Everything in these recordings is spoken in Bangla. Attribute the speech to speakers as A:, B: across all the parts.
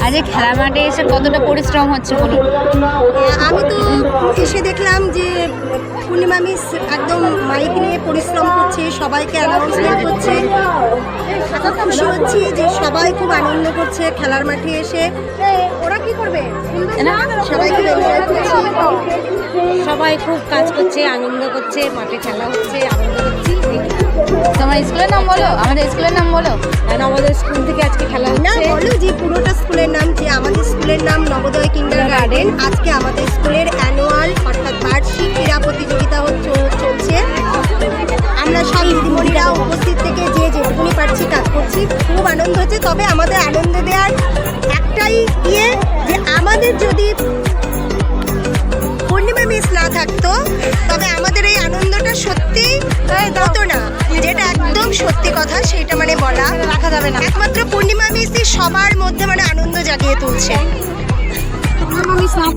A: আজকে খেলার মাঠে এসে কতটা পরিশ্রম হচ্ছে বলুন।
B: আমি তো এসে দেখলাম যে পূর্ণিমা মিস একদম মাইক নিয়ে পরিশ্রম করছে, সবাইকে অ্যানাউন্সমেন্ট করছে। খুশি হচ্ছি যে সবাই খুব আনন্দ করছে খেলার মাঠে এসে। ওরা কি করবে, সবাইকে
C: সবাই খুব কাজ করছে, আনন্দ করছে, মাঠে খেলা হচ্ছে, আনন্দ করছি।
A: তোমার স্কুলের নাম বলো, আমাদের স্কুলের নাম বলো।
C: আমাদের স্কুল থেকে আজকে খেলা
B: না
C: হচ্ছে।
B: বলো যে পুরোটা স্কুলের নাম, যে আমাদের স্কুলের নাম নবোদয় কিন্ডারগার্টেন। আজকে আমাদের স্কুলের অ্যানুয়াল অর্থাৎ বার্ষিক ক্রীড়া প্রতিযোগিতা চলছে। আমরা সব দিদিমণিরা উপস্থিত থেকে যে যেটুকুনি পারছি কাজ করছি, খুব আনন্দ হচ্ছে। তবে আমাদের আনন্দ দেওয়ার একটাই যে আমাদের যদি পূর্ণিমা মিস না থাকতো তবে আমাদের এই আনন্দটা সত্যি হতো না, যেটা একদম সত্যি কথা, সেটা মানে বলা রাখা যাবে না। একমাত্র পূর্ণিমা মিসই সবার মধ্যে মানে আনন্দ জাগিয়ে তুলছে। পূর্ণিমা মিস না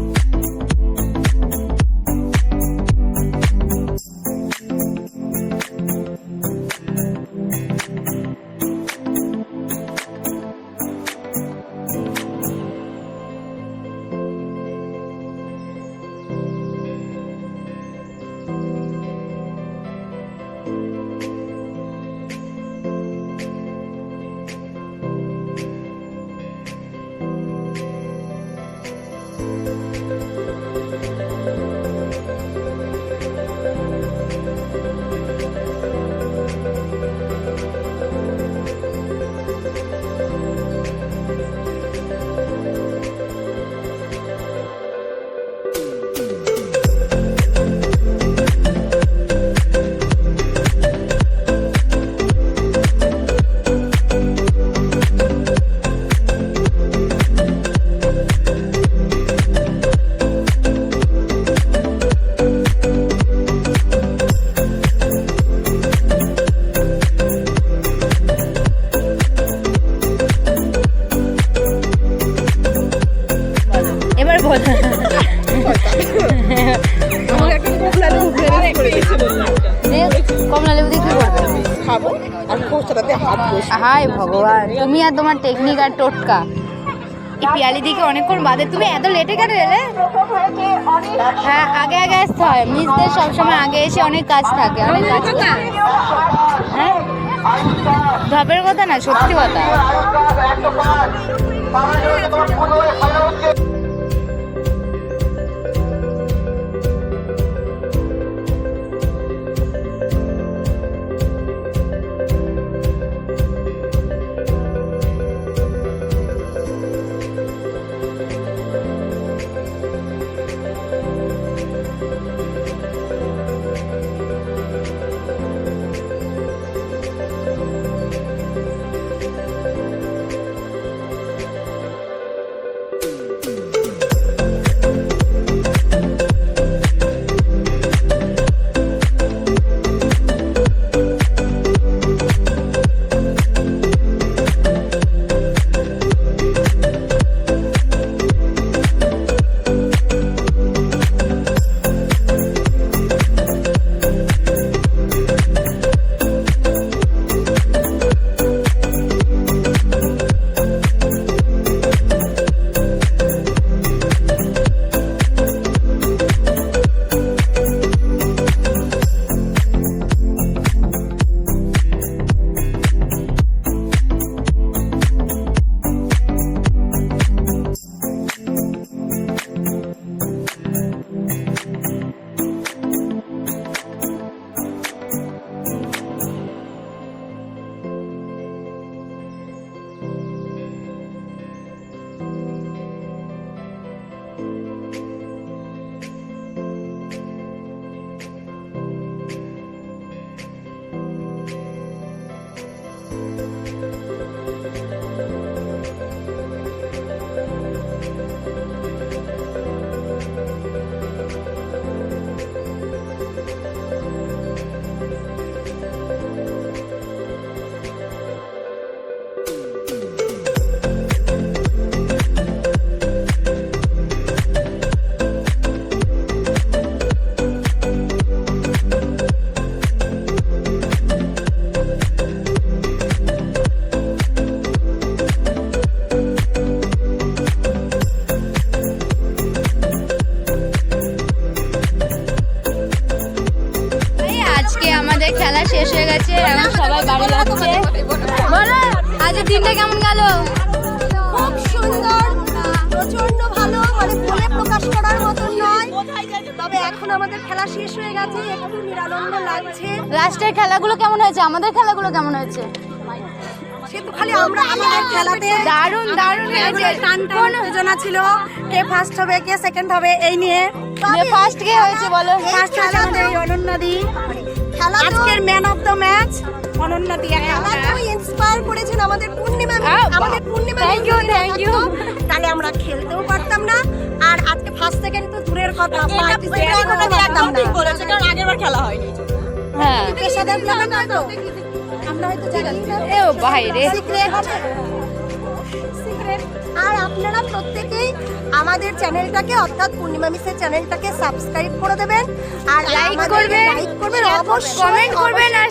A: এবার বল। কমলা লেবু দিয়ে কি করবে? হাই ভগবান, তুমি আর তোমার টেকনিক আর টোটকা। এই পিয়ালি দিকে অনেকক্ষণ বাদে, তুমি এত লেটে কেন এলে? হ্যাঁ, আগে আগে আসতে হয়, মিসদের সবসময় আগে এসে অনেক কাজ থাকে, অনেক কাজ। হ্যাঁ, ঢপের কথা না, সত্যি কথা। খেলা শেষ হয়ে গেছে, এখন সবাই বাড়ি যাচ্ছে। বলো আজকের দিনটা কেমন গেল?
B: খুব সুন্দর, প্রচন্ড ভালো, মানে বলে প্রকাশ করার মতন নয়। তবে এখন আমাদের খেলা শেষ হয়ে গেছে, একটু নিরানন্দ লাগছে।
A: লাস্টের খেলাগুলো কেমন হয়েছে? আমাদের খেলাগুলো কেমন হয়েছে?
B: সে তো খালি আমরা আমাদের খেলাতে
A: দারুণ দারুণ হয়েছে।
B: টান উত্তেজনা ছিল, কে ফার্স্ট হবে কে সেকেন্ড হবে এই নিয়ে।
A: যে ফার্স্ট কে হয়েছে বলো?
B: ফার্স্ট হয়েছে আমাদের এই অনন্যাদি। খেলা আজকের ম্যান অফ দ্য ম্যাচ অনন্যাদি। খেলা তো ইন্সপায়ার করেছেন আমাদের পূর্ণিমা ম্যাম। আমাদের পূর্ণিমা
A: থ্যাংক ইউ থ্যাংক ইউ।
B: তাহলে আমরা খেলতেও পারতাম না, আর আজকে ফার্স্ট সেকেন্ড তো দূরের কথা, পার্টিসিপেটও করতে পারতাম না।
C: বলেছে কারণ আগেরবার খেলা হয়নি।
A: হ্যাঁ
B: পেশাদার প্লেয়ার নয় তো, আমরা হয়তো জানি না।
A: এ ও বাইরে
B: সিক্রেট। আর আপনারা প্রত্যেকেই আমাদের চ্যানেলটাকে অর্থাৎ পূর্ণিমা মিসের চ্যানেলটাকে সাবস্ক্রাইব করে দেবেন, আর
A: লাইক করবেন,
B: অবশ্যই
A: কমেন্ট করবেন আর